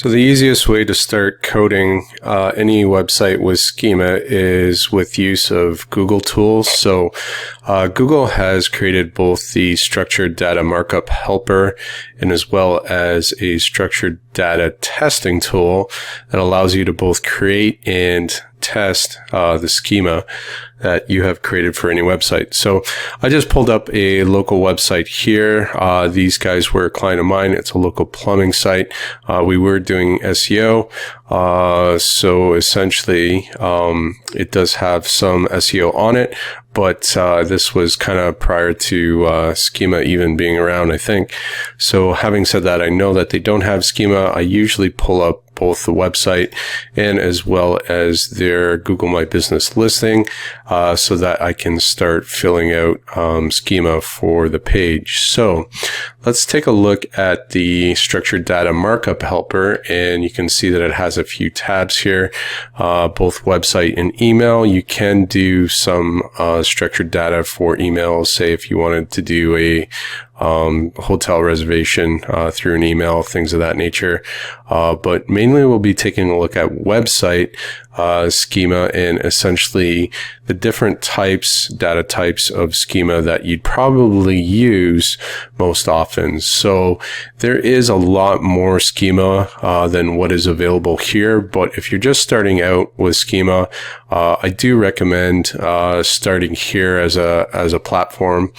So the easiest way to start coding any website with Schema is with use of Google tools. So Google has created both the Structured Data Markup Helper and as well as a Structured Data Testing tool that allows you to both create and test the schema that you have created for any website. So I just pulled up a local website here. These guys were a client of mine. It's a local plumbing site. We were doing SEO. So essentially, it does have some SEO on it, but this was kind of prior to Schema even being around, I think. So having said that, I know that they don't have Schema. I usually pull up both the website and as well as their Google My Business listing so that I can start filling out schema for the page. So let's take a look at the Structured Data Markup Helper, and you can see that it has a few tabs here, both website and email. You can do some structured data for emails, say if you wanted to do a hotel reservation through an email, things of that nature. But mainly we'll be taking a look at website schema and essentially the different types, data types of schema that you'd probably use most often. So there is a lot more schema than what is available here. But if you're just starting out with schema, I do recommend starting here as a platform,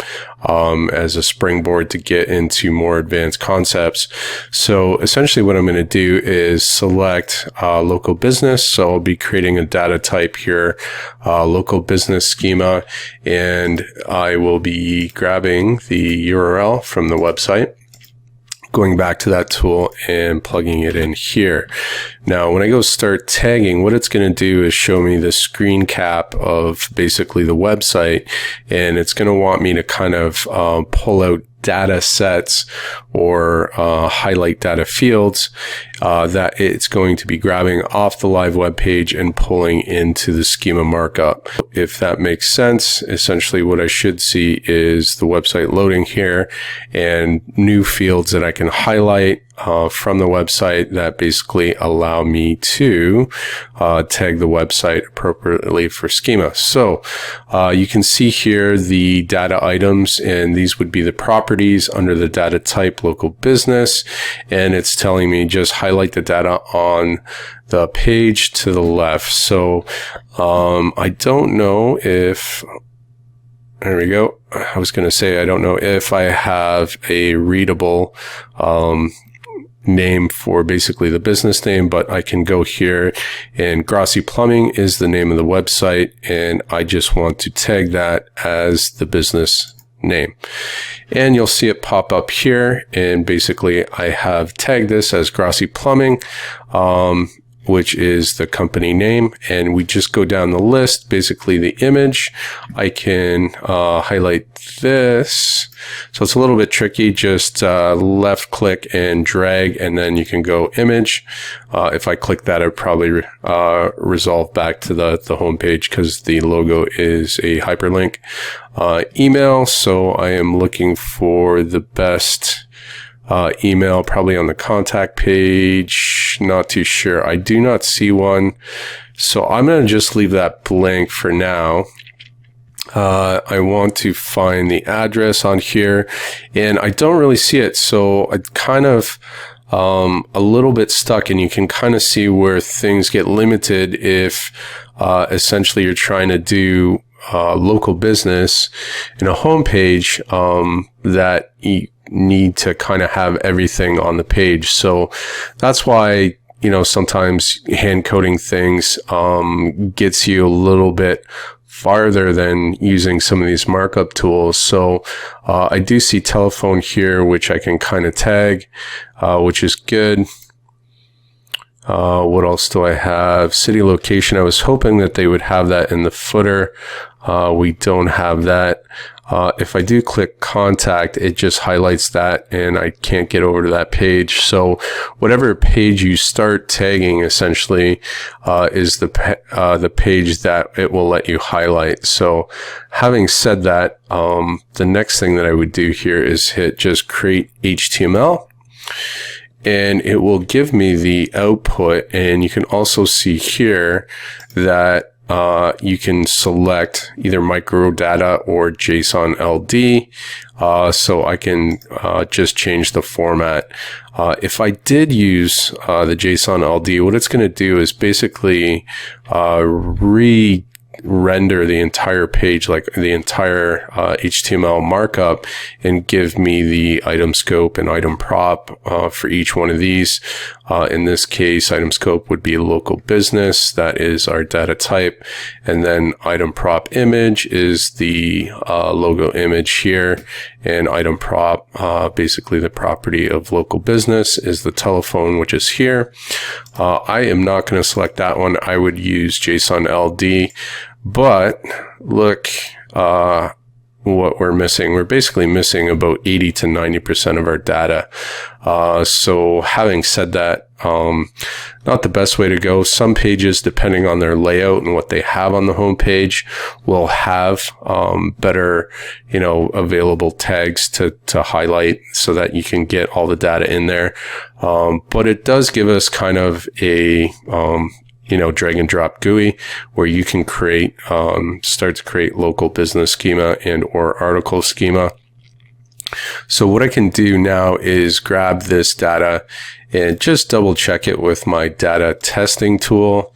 as a springboard to get into more advanced concepts. So essentially what I'm going to do is select local business. So I'll be creating a data type here, local business schema, and I will be grabbing the URL from the website, going back to that tool and plugging it in here. Now, when I go start tagging, what it's going to do is show me the screen cap of basically the website, and it's going to want me to kind of pull out data sets or highlight data fields that it's going to be grabbing off the live web page and pulling into the schema markup. If that makes sense, essentially what I should see is the website loading here and new fields that I can highlight from the website that basically allow me to tag the website appropriately for schema. So you can see here the data items, and these would be the properties under the data type local business, and it's telling me just highlight the data on the page to the left. So I don't know if there we go. I was going to say, I don't know if I have a readable name for basically the business name, but I can go here, and Grossi Plumbing is the name of the website, and I just want to tag that as the business name. And you'll see it pop up here, and basically I have tagged this as Grossi Plumbing, which is the company name, and we just go down the list. Basically the image, I can highlight this. So it's a little bit tricky, just left click and drag, and then you can go image. If I click that, it probably resolve back to the home page because the logo is a hyperlink. Email, so I am looking for the best email, probably on the contact page. Not too sure. I do not see one. So I'm going to just leave that blank for now. I want to find the address on here, and I don't really see it. So I kind of a little bit stuck, and you can kind of see where things get limited if essentially you're trying to do local business in a home page that you need to kind of have everything on the page. So that's why, you know, sometimes hand coding things gets you a little bit farther than using some of these markup tools. So I do see telephone here, which I can kind of tag, which is good. What else do I have? City location. I was hoping that they would have that in the footer. We don't have that. If I do click contact, it just highlights that, and I can't get over to that page. So whatever page you start tagging essentially is the page that it will let you highlight. So having said that, the next thing that I would do here is hit just create HTML. and it will give me the output. And you can also see here that you can select either microdata or Json-LD. So I can just change the format. If I did use the Json-LD, what it's going to do is basically render the entire page, like the entire HTML markup, and give me the item scope and item prop for each one of these. In this case, item scope would be local business. That is our data type. And then item prop image is the logo image here. And item prop, basically the property of local business, is the telephone, which is here. I am not going to select that one. I would use Json-LD. But look what we're missing. We're basically missing about 80 to 90% of our data. So having said that, not the best way to go. Some pages, depending on their layout and what they have on the home page, will have better, available tags to highlight so that you can get all the data in there. But it does give us kind of a drag and drop GUI where you can start to create local business schema and or article schema. So what I can do now is grab this data and just double check it with my data testing tool,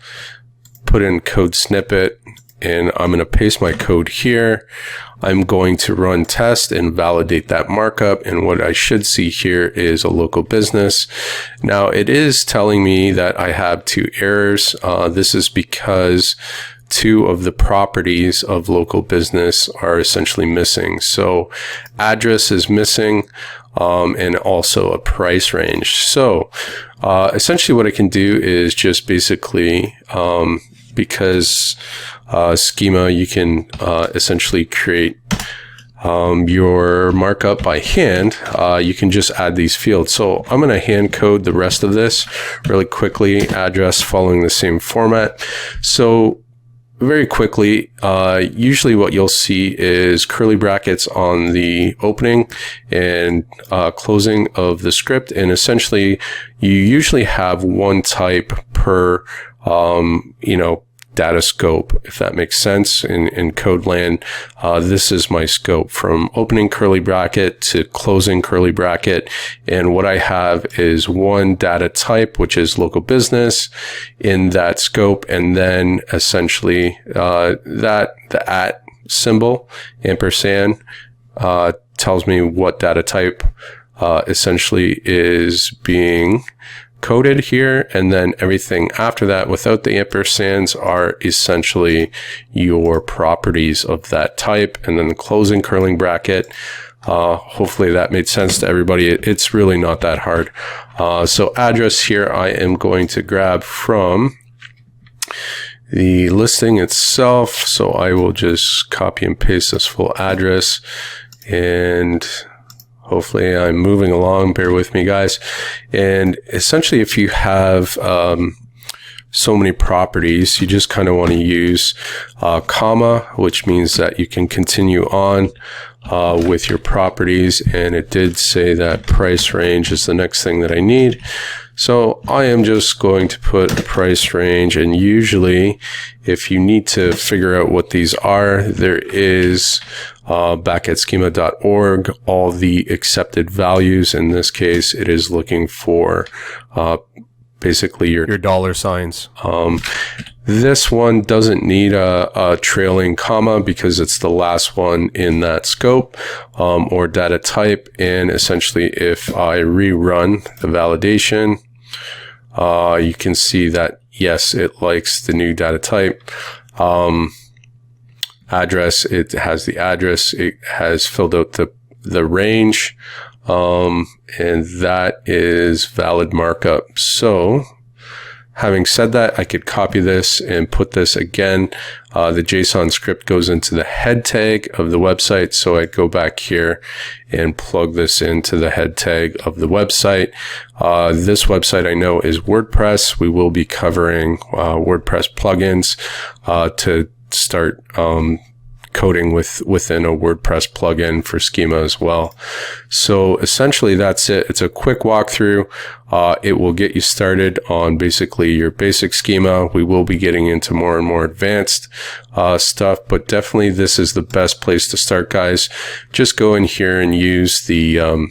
put in code snippet, and I'm going to paste my code here. I'm going to run test and validate that markup. And what I should see here is a local business. Now it is telling me that I have 2 errors. This is because 2 of the properties of local business are essentially missing. So address is missing, and also a price range. So essentially what I can do is just basically, because schema, you can essentially create your markup by hand. You can just add these fields. So I'm going to hand code the rest of this really quickly, address following the same format. So very quickly, usually what you'll see is curly brackets on the opening and closing of the script. And essentially, you usually have one type per, data scope, if that makes sense. In code land, this is my scope from opening curly bracket to closing curly bracket. And what I have is one data type, which is local business in that scope. And then essentially the at symbol, ampersand, tells me what data type essentially is being coded here, and then everything after that without the ampersands are essentially your properties of that type. And then the closing curling bracket, hopefully that made sense to everybody. It's really not that hard. So address here, I am going to grab from the listing itself. So I will just copy and paste this full address, and hopefully I'm moving along. Bear with me, guys. And essentially, if you have so many properties, you just kind of want to use comma, which means that you can continue on with your properties. And it did say that price range is the next thing that I need. So I am just going to put a price range. And usually, if you need to figure out what these are, there is back at schema.org, all the accepted values. In this case, it is looking for basically your dollar signs. This one doesn't need a trailing comma because it's the last one in that scope or data type. And essentially, if I rerun the validation, you can see that, yes, it likes the new data type. Address, it has the address, it has filled out the range, and that is valid markup. So having said that, I could copy this and put this again. The JSON script goes into the head tag of the website. So I'd go back here and plug this into the head tag of the website. This website I know is WordPress. We will be covering WordPress plugins to start coding within a WordPress plugin for schema as well. So essentially that's it. It's a quick walkthrough. It will get you started on basically your basic schema. We will be getting into more and more advanced stuff, but definitely this is the best place to start, guys. Just go in here and use the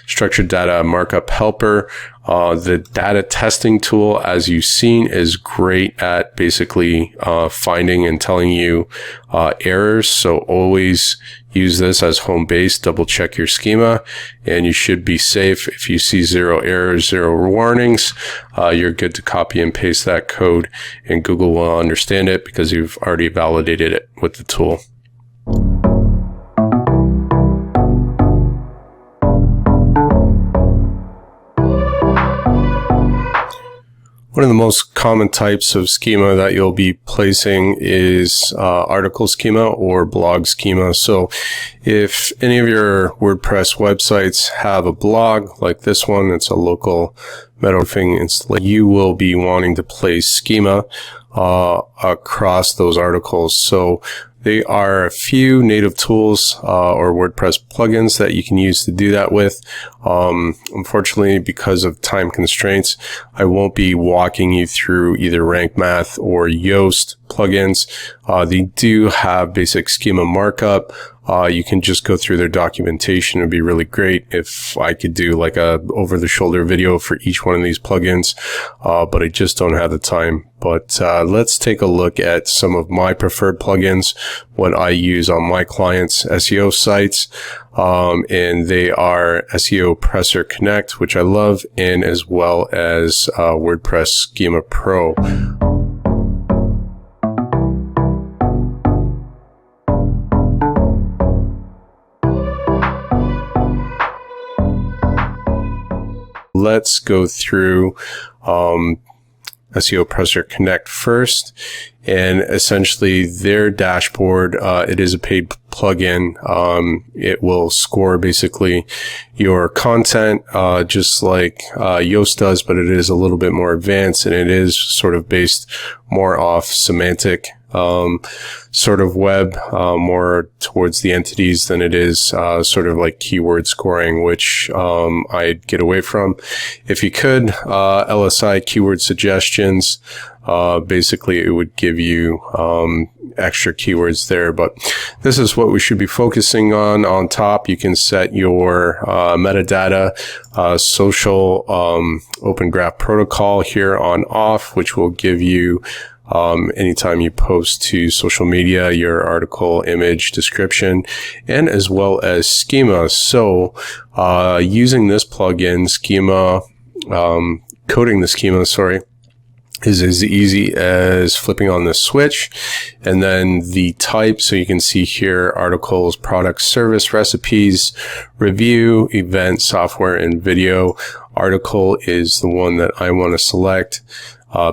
Structured Data Markup Helper. The data testing tool, as you've seen, is great at basically finding and telling you errors. So always use this as home base. Double check your schema and you should be safe. If you see 0 errors, 0 warnings, you're good to copy and paste that code, and Google will understand it because you've already validated it with the tool. One of the most common types of schema that you'll be placing is article schema or blog schema. So if any of your WordPress websites have a blog like this one, it's a local metalroofing installation, you will be wanting to place schema across those articles. So there are a few native tools or WordPress plugins that you can use to do that with. Unfortunately, because of time constraints, I won't be walking you through either RankMath or Yoast plugins. They do have basic schema markup. You can just go through their documentation. It'd be really great if I could do like a over-the-shoulder video for each one of these plugins, but I just don't have the time. But let's take a look at some of my preferred plugins, what I use on my clients' SEO sites, and they are SEO Pressor Connect, which I love, and as well as WordPress Schema Pro. Let's go through SEO Pressor Connect first, and essentially their dashboard, it is a paid plugin. It will score basically your content just like Yoast does, but it is a little bit more advanced, and it is sort of based more off semantic sort of web, more towards the entities than it is sort of like keyword scoring, which I'd get away from. If you could, LSI keyword suggestions, basically it would give you extra keywords there, but this is what we should be focusing on. On top, you can set your metadata, social open graph protocol here on off, which will give you anytime you post to social media, your article, image, description, and as well as schema. So using this plugin, schema, coding the schema, is as easy as flipping on the switch, and then the type. So you can see here articles, products, service, recipes, review, event, software, and video. Article is the one that I want to select.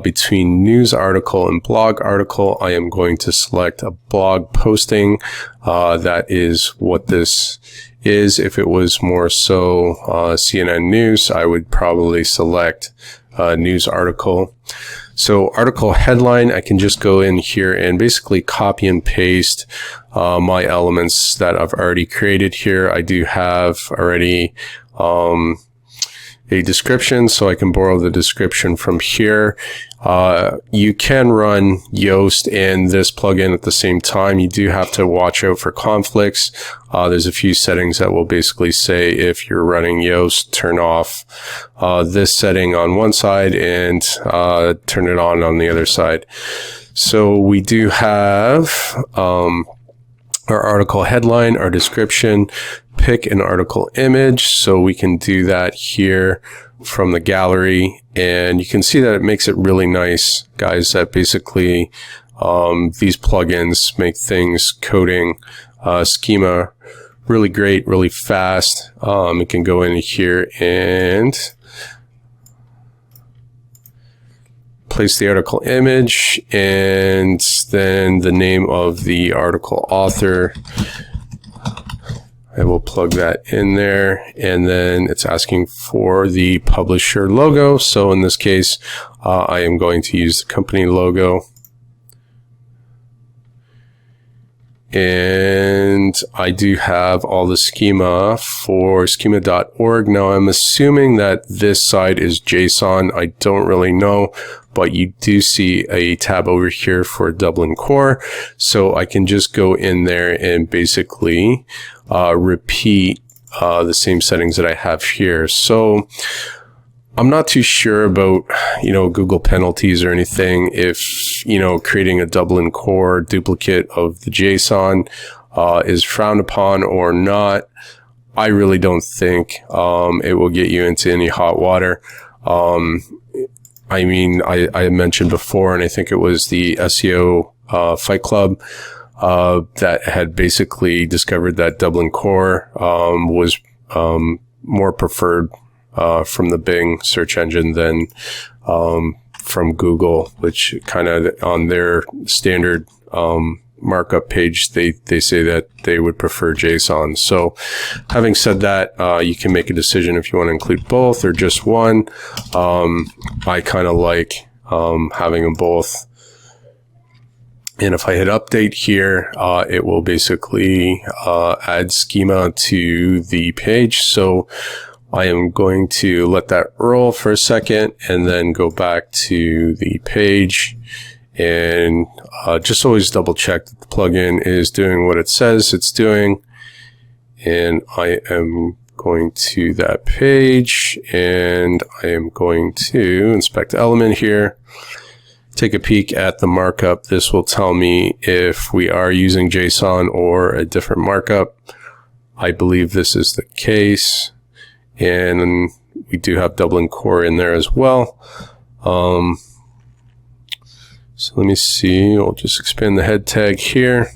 Between news article and blog article, I am going to select a blog posting. That is what this is. If it was more so CNN News, I would probably select news article. So article headline, I can just go in here and basically copy and paste my elements that I've already created here. I do have already a description, so I can borrow the description from here. You can run Yoast and this plugin at the same time. You do have to watch out for conflicts. There's a few settings that will basically say if you're running Yoast, turn off this setting on one side and turn it on the other side. So we do have our article headline, our description, pick an article image. So we can do that here from the gallery, and you can see that it makes it really nice, guys, that basically these plugins make things coding schema really great, really fast. It can go in here and place the article image and then the name of the article author. I will plug that in there, and then it's asking for the publisher logo. So in this case, I am going to use the company logo. And and I do have all the schema for schema.org. Now I'm assuming that this side is JSON. I don't really know, but you do see a tab over here for Dublin Core. So I can just go in there and basically repeat the same settings that I have here. So I'm not too sure about, Google penalties or anything if, creating a Dublin Core duplicate of the JSON is frowned upon or not. I really don't think it will get you into any hot water. I mentioned before, and I think it was the SEO Fight Club that had basically discovered that Dublin Core was more preferred from the Bing search engine than from Google, which kind of on their standard markup page, they say that they would prefer JSON. So having said that, you can make a decision if you want to include both or just one. I kind of like having them both. And if I hit update here, it will basically add schema to the page. So I am going to let that roll for a second and then go back to the page, and just always double check that the plugin is doing what it says it's doing. And I am going to that page, and I am going to inspect the element here, take a peek at the markup. This will tell me if we are using JSON or a different markup. I believe this is the case. And we do have Dublin Core in there as well. So let me see. I'll just expand the head tag here.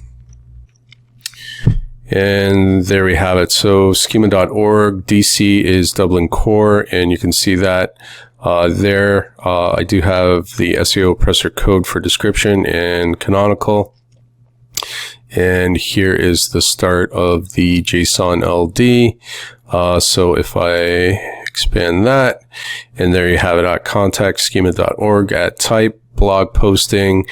And there we have it. So schema.org, DC is Dublin Core, and you can see that there. I do have the SeoPressor code for description and canonical. And here is the start of the Json-LD. So if I expand that, and there you have it at contact, schema.org, at type, blog posting,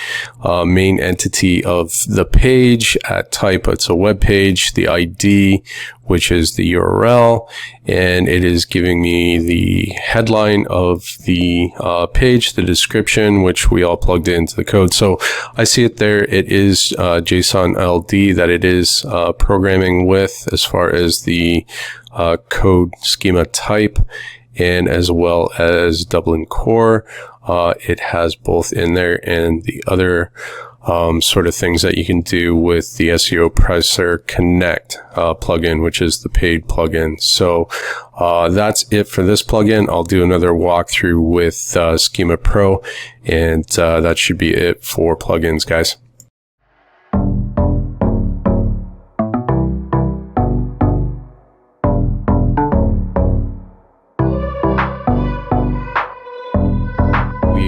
main entity of the page, at type, it's a web page, the ID, which is the URL, and it is giving me the headline of the page, the description, which we all plugged into the code. So I see it there. It is Json-LD that it is programming with as far as the code schema type, and as well as Dublin Core. It has both in there, and the other sort of things that you can do with the SEO Pressor Connect plugin, which is the paid plugin. So that's it for this plugin. I'll do another walkthrough with Schema Pro, and that should be it for plugins, guys.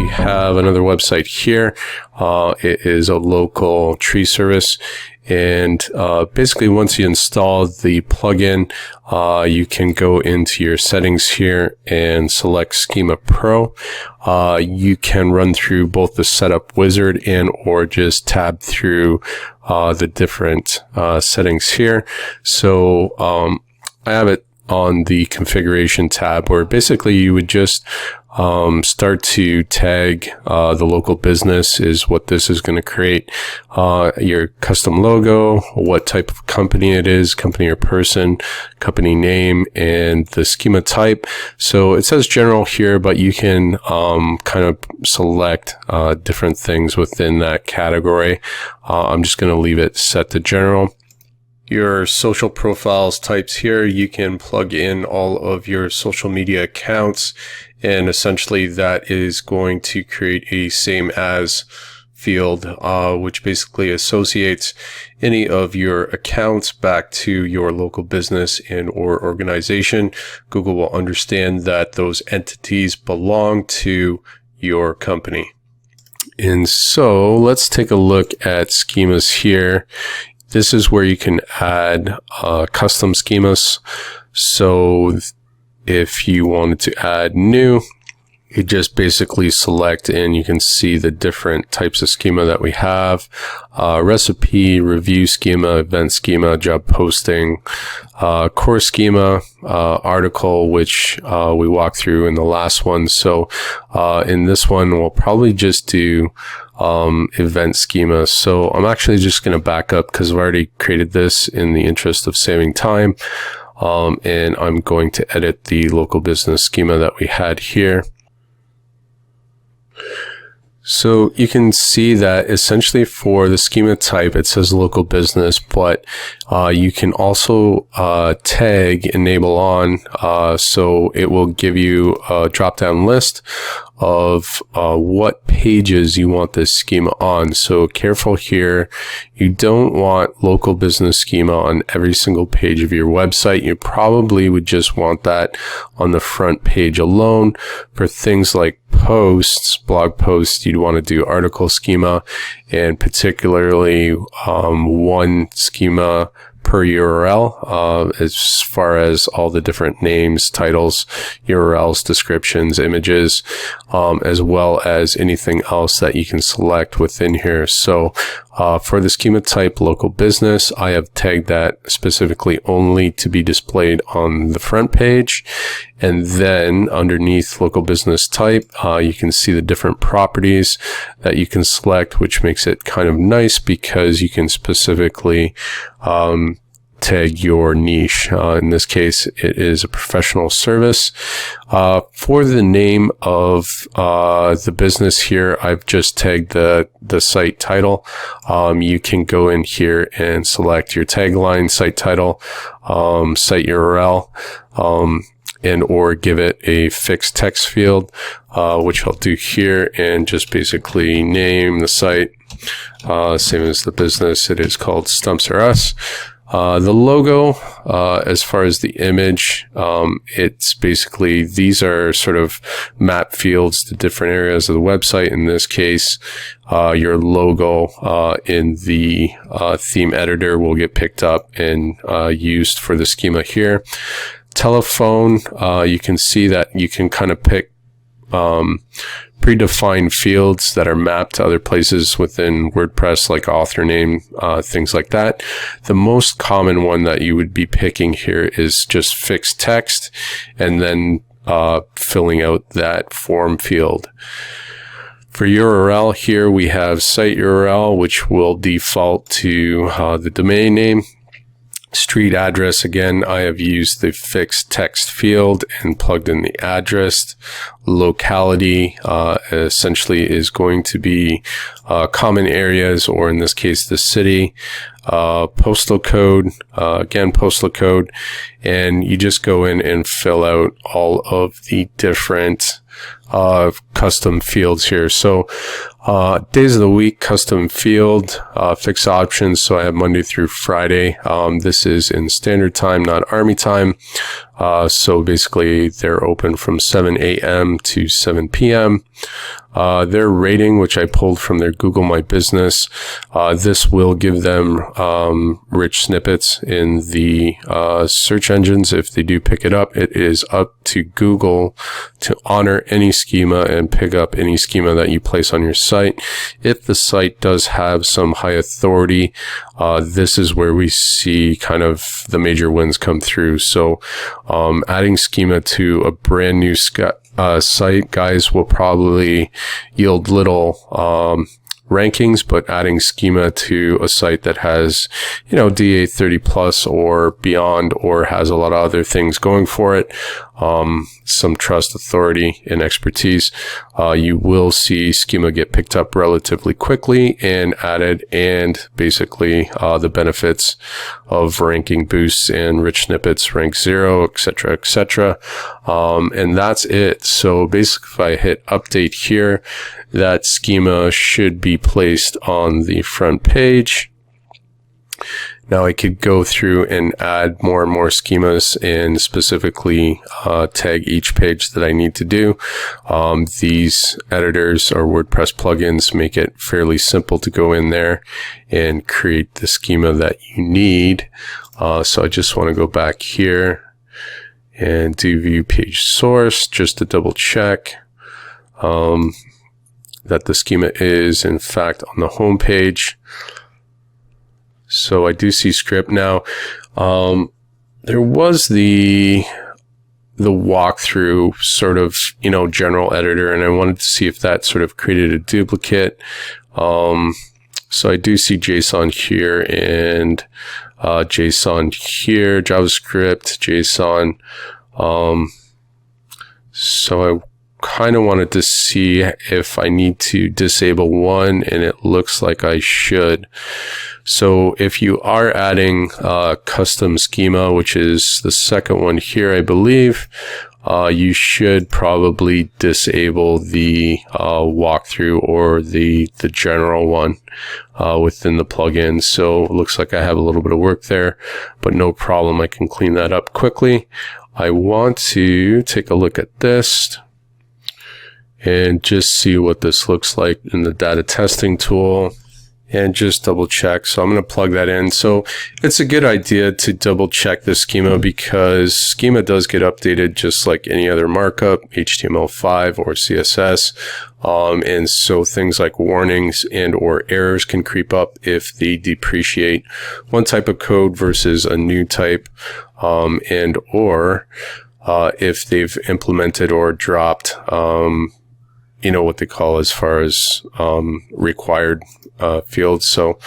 Have another website here. It is a local tree service, and basically once you install the plugin, you can go into your settings here and select Schema Pro. You can run through both the setup wizard and or just tab through the different settings here. So I have it on the configuration tab, where basically you would just start to tag the local business is what this is going to create. Your custom logo, what type of company it is, company or person, company name, and the schema type. So it says general here, but you can kind of select different things within that category. I'm just going to leave it set to general. Your social profiles types here, you can plug in all of your social media accounts, and essentially that is going to create a same as field, which basically associates any of your accounts back to your local business and or organization. Google will understand that those entities belong to your company. And so let's take a look at schemas here. This is where you can add custom schemas. So if you wanted to add new, you just basically select and you can see the different types of schema that we have. Recipe, review schema, event schema, job posting, core schema, article, which we walked through in the last one. So in this one, we'll probably just do event schema. So I'm actually just going to back up because I've already created this in the interest of saving time. And I'm going to edit the local business schema that we had here. So you can see that essentially for the schema type, it says local business, but you can also tag enable on, so it will give you a drop-down list of what pages you want this schema on. So careful here, you don't want local business schema on every single page of your website. You probably would just want that on the front page alone. For things like posts, blog posts, you'd want to do article schema, and particularly one schema per URL, as far as all the different names, titles, URLs, descriptions, images, as well as anything else that you can select within here. So for the schema type local business, I have tagged that specifically only to be displayed on the front page. And then underneath local business type, you can see the different properties that you can select, which makes it kind of nice because you can specifically tag your niche. In this case, it is a professional service. For the name of the business here, I've just tagged the site title. You can go in here and select your tagline, site title, site URL, and or give it a fixed text field, which I'll do here, and just basically name the site, same as the business. It is called Stumps R Us. The logo, as far as the image, it's basically, these are sort of map fields to different areas of the website. In this case, your logo in the theme editor will get picked up and used for the schema here. Telephone, you can see that you can kind of pick predefined fields that are mapped to other places within WordPress, like author name, things like that. The most common one that you would be picking here is just fixed text, and then filling out that form field. For URL here, we have site URL, which will default to the domain name. Street address, again, I have used the fixed text field and plugged in the address. Locality essentially is going to be common areas, or in this case, the city. Postal code, again, postal code, and you just go in and fill out all of the different custom fields here. So days of the week, custom field, fixed options. So I have Monday through Friday. This is in standard time, not army time. So basically they're open from 7 a.m. to 7 p.m. Their rating, which I pulled from their Google My Business, this will give them rich snippets in the search engines if they do pick it up. It is up to Google to honor any schema and pick up any schema that you place on your site. If the site does have some high authority, this is where we see kind of the major wins come through. So adding schema to a brand new site, guys, will probably yield little rankings, but adding schema to a site that has, you know, DA 30 plus or beyond, or has a lot of other things going for it, some trust, authority, and expertise, you will see schema get picked up relatively quickly and added, and basically the benefits of ranking boosts and rich snippets, rank 0, etc., etc. And that's it. So basically, if I hit update here, that schema should be placed on the front page. Now I could go through and add more and more schemas and specifically tag each page that I need to do. These editors or WordPress plugins make it fairly simple to go in there and create the schema that you need. So I just want to go back here and do view page source just to double check. that the schema is in fact on the home page. So I do see script now. There was the walkthrough sort of, general editor, and I wanted to see if that sort of created a duplicate. So I do see JSON here and JSON here, JavaScript, JSON. So I kind of wanted to see if I need to disable one, and it looks like I should. So if you are adding custom schema, which is the second one here, I believe, you should probably disable the walkthrough or the general one within the plugin. So it looks like I have a little bit of work there, but no problem. I can clean that up quickly. I want to take a look at this and just see what this looks like in the data testing tool and just double check. So I'm going to plug that in. So it's a good idea to double check the schema because schema does get updated just like any other markup, HTML5 or CSS. And so things like warnings and or errors can creep up if they depreciate one type of code versus a new type, and or if they've implemented or dropped what they call as far as required fields. So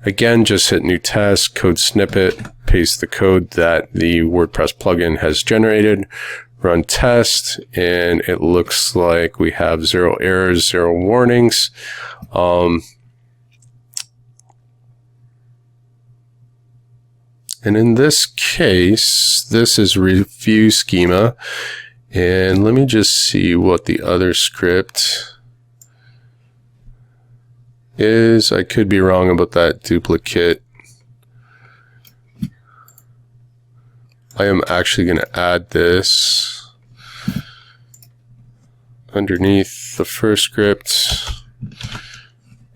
again, just hit new test, code snippet, paste the code that the WordPress plugin has generated, run test, and it looks like we have 0 errors, 0 warnings. And in this case, this is review schema. And let me just see what the other script is. I could be wrong about that duplicate. I am actually going to add this underneath the first script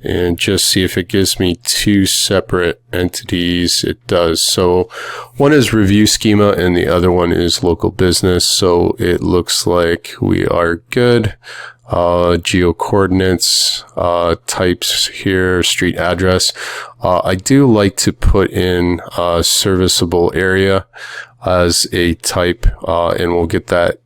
and just see if it gives me 2 separate entities. It does. So one is review schema and the other one is local business. So it looks like we are good. Geo coordinates, types here, street address. I do like to put in serviceable area as a type, and we'll get that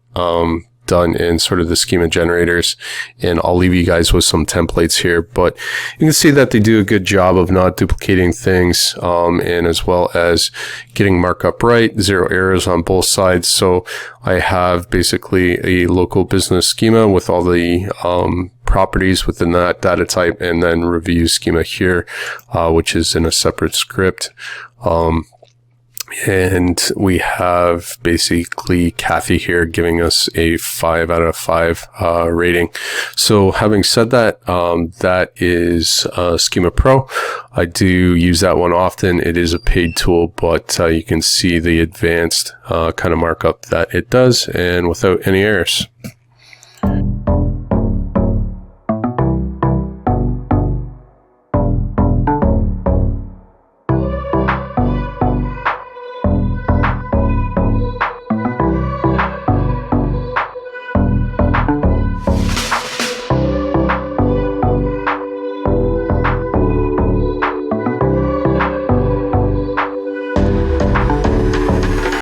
done in sort of the schema generators, and I'll leave you guys with some templates here, but you can see that they do a good job of not duplicating things, and as well as getting markup right, 0 errors on both sides. So I have basically a local business schema with all the properties within that data type, and then review schema here, which is in a separate script. And we have basically Kathy here giving us a 5 out of 5 rating. So having said that, that is Schema Pro. I do use that one often. It is a paid tool, but you can see the advanced kind of markup that it does, and without any errors.